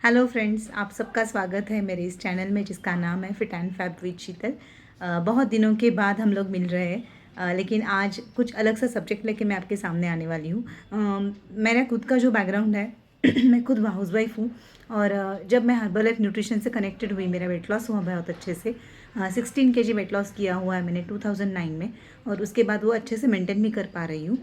Hello friends, आप सबका स्वागत है मेरे इस चैनल में जिसका नाम है फिट एंड फैब विद शीतल। बहुत दिनों के बाद हम लोग मिल रहे हैं, लेकिन आज कुछ अलग सा सब्जेक्ट लेके मैं आपके सामने आने वाली हूँ। मेरा खुद का जो बैकग्राउंड है मैं खुद हाउसवाइफ हूँ। और जब मैं हर्बल न्यूट्रिशन से कनेक्टेड हुई, मेरा वेट लॉस हुआ बहुत अच्छे से। 16 kg वेट लॉस किया हुआ है मैंने 2009 में, और उसके बाद वो अच्छे से मेंटेन भी कर पा रही हूँ।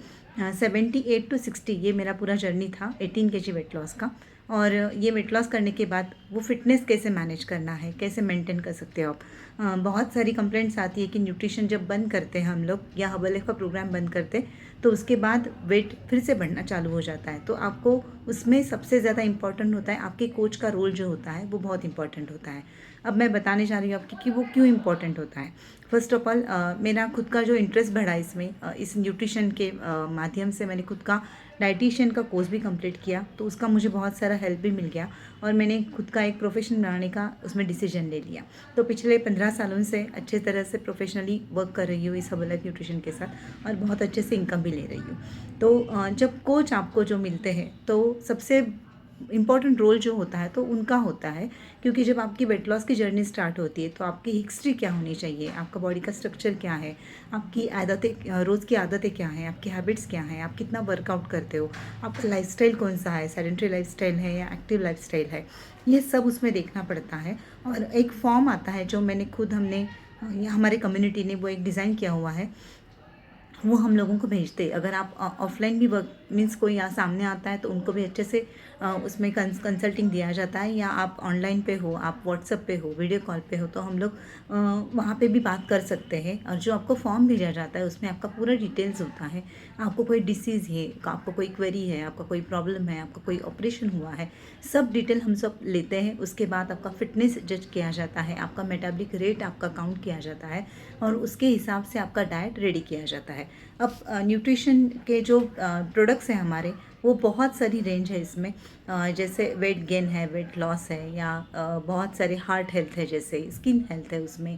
78 to 60 ये मेरा पूरा जर्नी था 18 kg वेट लॉस का। और ये वेट लॉस करने के बाद वो फिटनेस कैसे मैनेज करना है, कैसे मेंटेन कर सकते हो आप। बहुत सारी कंप्लेंट्स आती है कि न्यूट्रिशन जब बंद करते हैं हम लोग या हर्बल का प्रोग्राम बंद करते तो उसके बाद वेट फिर से बढ़ना चालू हो जाता है। तो आपको उसमें सबसे ज़्यादा इंपॉर्टेंट होता है आपके कोच का रोल जो होता है, वो बहुत इंपॉर्टेंट होता है। अब मैं बताने जा रही हूँ आपकी कि वो क्यों इम्पोर्टेंट होता है। फर्स्ट ऑफ ऑल, मेरा खुद का जो इंटरेस्ट बढ़ा इसमें, इस न्यूट्रिशन के माध्यम से मैंने खुद का डाइटिशियन का कोर्स भी कंप्लीट किया, तो उसका मुझे बहुत सारा हेल्प भी मिल गया और मैंने खुद का एक प्रोफेशन बनाने का उसमें डिसीजन ले लिया। तो पिछले 15 सालों से अच्छे तरह से प्रोफेशनली वर्क कर रही हूँ इस हर्बल न्यूट्रिशन के साथ, और बहुत अच्छे से इनकम भी ले रही हूँ। तो जब कोच आपको जो मिलते हैं तो सबसे इम्पॉर्टेंट रोल जो होता है तो उनका होता है, क्योंकि जब आपकी वेट लॉस की जर्नी स्टार्ट होती है तो आपकी हिस्ट्री क्या होनी चाहिए, आपका बॉडी का स्ट्रक्चर क्या है, आपकी आदतें, रोज़ की आदतें क्या हैं, आपकी हैबिट्स क्या हैं, आप कितना वर्कआउट करते हो, आपका लाइफस्टाइल कौन सा है, सेडेंटरी लाइफस्टाइल है या एक्टिव लाइफस्टाइल है, ये सब उसमें देखना पड़ता है। और एक फॉर्म आता है जो मैंने खुद, हमने या हमारे कम्युनिटी ने वो एक डिज़ाइन किया हुआ है, वो हम लोगों को भेजते। अगर आप ऑफलाइन भी वर्क मीन्स कोई यहाँ सामने आता है तो उनको भी अच्छे से उसमें कंसल्टिंग दिया जाता है, या आप ऑनलाइन पे हो, आप व्हाट्सएप पे हो, वीडियो कॉल पे हो, तो हम लोग वहाँ पे भी बात कर सकते हैं। और जो आपको फॉर्म भेजा जाता है उसमें आपका पूरा डिटेल्स होता है। आपको कोई डिसीज़ है, आपको कोई क्वेरी है, आपका कोई प्रॉब्लम है, आपका कोई ऑपरेशन हुआ है, सब डिटेल हम सब लेते हैं। उसके बाद आपका फिटनेस जज किया जाता है, आपका मेटाबॉलिक रेट आपका काउंट किया जाता है, और उसके हिसाब से आपका डाइट रेडी किया जाता है। अब न्यूट्रिशन के जो प्रोडक्ट्स हैं हमारे, वो बहुत सारी रेंज है इसमें। जैसे वेट गेन है, वेट लॉस है, या बहुत सारे हार्ट हेल्थ है, जैसे स्किन हेल्थ है उसमें,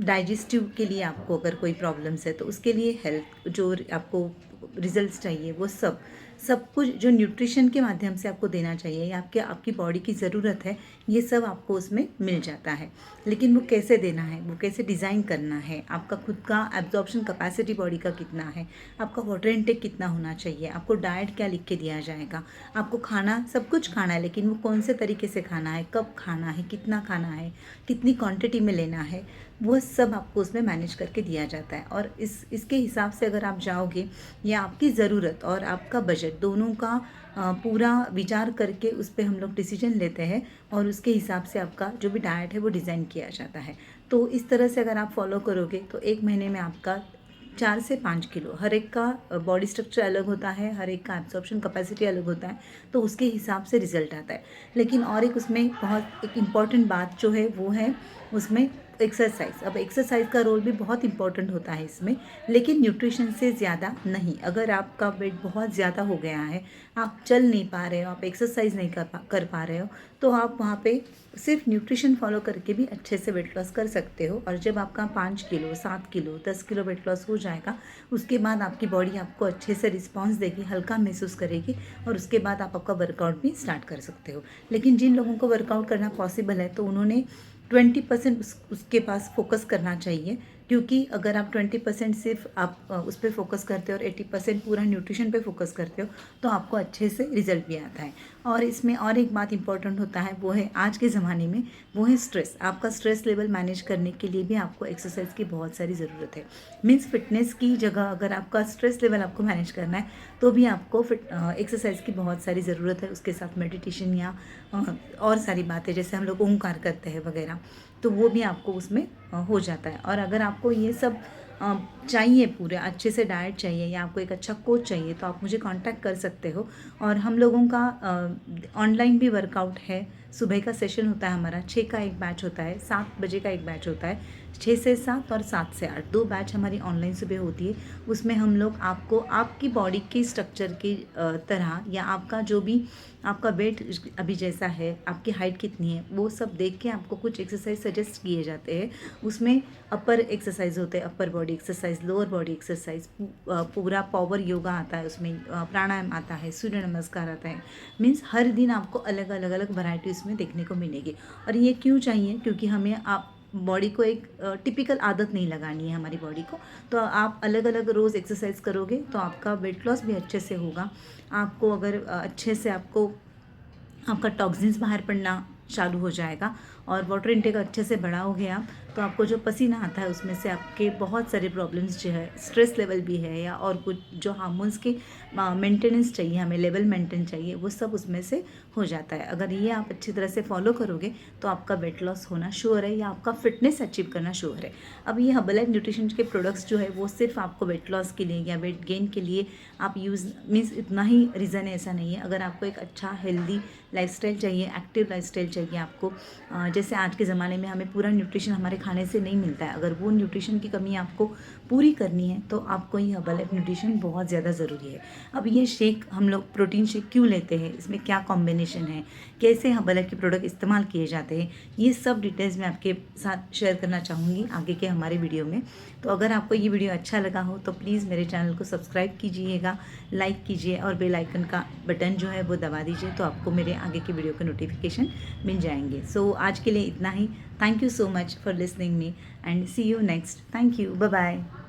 डाइजेस्टिव के लिए आपको अगर कोई प्रॉब्लम्स है तो उसके लिए हेल्थ जो आपको रिजल्ट्स चाहिए, वो सब कुछ जो न्यूट्रिशन के माध्यम से आपको देना चाहिए या आपकी बॉडी की ज़रूरत है, ये सब आपको उसमें मिल जाता है। लेकिन वो कैसे देना है, वो कैसे डिज़ाइन करना है, आपका खुद का एब्जॉर्प्शन कैपेसिटी बॉडी का कितना है, आपका वाटर इनटेक कितना होना चाहिए, आपको डाइट क्या लिख के दिया जाएगा, आपको खाना सब कुछ खाना है, लेकिन वो कौन से तरीके से खाना है, कब खाना है, कितना खाना है, कितनी क्वांटिटी में लेना है, वो सब आपको उसमें मैनेज करके दिया जाता है। और इसके हिसाब से अगर आप जाओगे, या आपकी ज़रूरत और आपका बजट दोनों का पूरा विचार करके उस पर हम लोग डिसीजन लेते हैं, और उसके हिसाब से आपका जो भी डाइट है वो डिज़ाइन किया जाता है। तो इस तरह से अगर आप फॉलो करोगे तो एक महीने में आपका 4 से 5 किलो, हर एक का बॉडी स्ट्रक्चर अलग होता है, हर एक का एब्जॉर्प्शन कैपेसिटी अलग होता है, तो उसके हिसाब से रिजल्ट आता है। लेकिन और एक उसमें बहुत एक इम्पॉर्टेंट बात जो है वो है उसमें एक्सरसाइज। अब एक्सरसाइज का रोल भी बहुत इंपॉर्टेंट होता है इसमें, लेकिन न्यूट्रिशन से ज़्यादा नहीं। अगर आपका वेट बहुत ज़्यादा हो गया है, आप चल नहीं पा रहे हो, आप एक्सरसाइज नहीं कर पा रहे हो, तो आप वहाँ पे सिर्फ न्यूट्रिशन फॉलो करके भी अच्छे से वेट लॉस कर सकते हो। और जब आपका 5 kilo, 7 kilo, 10 kilo weight loss हो जाएगा, उसके बाद आपकी बॉडी आपको अच्छे से रिस्पॉन्स देगी, हल्का महसूस करेगी, और उसके बाद आप आपका वर्कआउट भी स्टार्ट कर सकते हो। लेकिन जिन लोगों को वर्कआउट करना पॉसिबल है तो उन्होंने 20% उसके पास फोकस करना चाहिए, क्योंकि अगर आप 20% सिर्फ आप उस पर फोकस करते हो और 80% पूरा न्यूट्रिशन पे फोकस करते हो, तो आपको अच्छे से रिजल्ट भी आता है। और इसमें और एक बात इंपॉर्टेंट होता है, वो है आज के ज़माने में, वो है स्ट्रेस। आपका स्ट्रेस लेवल मैनेज करने के लिए भी आपको एक्सरसाइज की बहुत सारी ज़रूरत है। मीन्स फिटनेस की जगह अगर आपका स्ट्रेस लेवल आपको मैनेज करना है तो भी आपको एक्सरसाइज की बहुत सारी ज़रूरत है। उसके साथ मेडिटेशन या और सारी बातें, जैसे हम लोग ओंकार करते हैं वगैरह, तो वो भी आपको उसमें हो जाता है। और अगर आपको ये सब चाहिए, पूरे अच्छे से डाइट चाहिए, या आपको एक अच्छा कोच चाहिए, तो आप मुझे कांटेक्ट कर सकते हो। और हम लोगों का ऑनलाइन भी वर्कआउट है, सुबह का सेशन होता है हमारा, 6 का एक बैच होता है, 7 बजे का एक बैच होता है। 6 से 7 और 7 से 8 2 बैच हमारी ऑनलाइन सुबह होती है। उसमें हम लोग आपको आपकी बॉडी के स्ट्रक्चर की तरह या आपका जो भी आपका वेट अभी जैसा है, आपकी हाइट कितनी है, वो सब देख के आपको कुछ एक्सरसाइज सजेस्ट किए जाते हैं। उसमें अपर एक्सरसाइज होते हैं, upper body exercise, lower body exercise, पूरा पावर योगा आता है उसमें, प्राणायाम आता है, सूर्य नमस्कार आता है। मीन्स हर दिन आपको अलग अलग अलग वैरायटी उसमें देखने को मिलेगी। और ये क्यों चाहिए? क्योंकि हमें आप बॉडी को एक टिपिकल आदत नहीं लगानी है हमारी बॉडी को। तो आप अलग अलग रोज़ एक्सरसाइज करोगे तो आपका वेट लॉस भी अच्छे से होगा। आपको अगर अच्छे से आपका टॉक्सिन्स बाहर पड़ना चालू हो जाएगा और वाटर इनटेक अच्छे से बढ़ाओगे आप, तो आपको जो पसीना आता है उसमें से आपके बहुत सारे प्रॉब्लम्स जो है, स्ट्रेस लेवल भी है या और कुछ जो हार्मोन्स की मेंटेनेंस चाहिए, हमें लेवल मेंटेन चाहिए, वो सब उसमें से हो जाता है। अगर ये आप अच्छी तरह से फॉलो करोगे तो आपका वेट लॉस होना श्योर है या आपका फिटनेस अचीव करना श्योर है। अब ये हर्बल न्यूट्रिशन के प्रोडक्ट्स जो है वो सिर्फ आपको वेट लॉस के लिए या वेट गेन के लिए आप यूज़ मीन्स इतना ही रीज़न है, ऐसा नहीं है। अगर आपको एक अच्छा हेल्दी लाइफस्टाइल चाहिए, एक्टिव लाइफस्टाइल चाहिए आपको, जैसे आज के ज़माने में हमें पूरा न्यूट्रिशन हमारे खाने से नहीं मिलता है, अगर वो न्यूट्रिशन की कमी आपको पूरी करनी है तो आपको ये हर्बल न्यूट्रिशन बहुत ज़्यादा ज़रूरी है। अब ये शेक हम लोग प्रोटीन शेक क्यों लेते हैं, इसमें क्या कॉम्बिनेशन है, कैसे हर्बल के प्रोडक्ट इस्तेमाल किए जाते हैं, ये सब डिटेल्स मैं आपके साथ शेयर करना चाहूँगी आगे के हमारे वीडियो में। तो अगर आपको ये वीडियो अच्छा लगा हो तो प्लीज़ मेरे चैनल को सब्सक्राइब कीजिएगा, लाइक कीजिए और बेल आइकन का बटन जो है वो दबा दीजिए, तो आपको मेरे आगे के वीडियो के नोटिफिकेशन मिल जाएंगे। सो आज के लिए इतना ही। Thank you so much for listening me and see you next. Thank you, bye bye.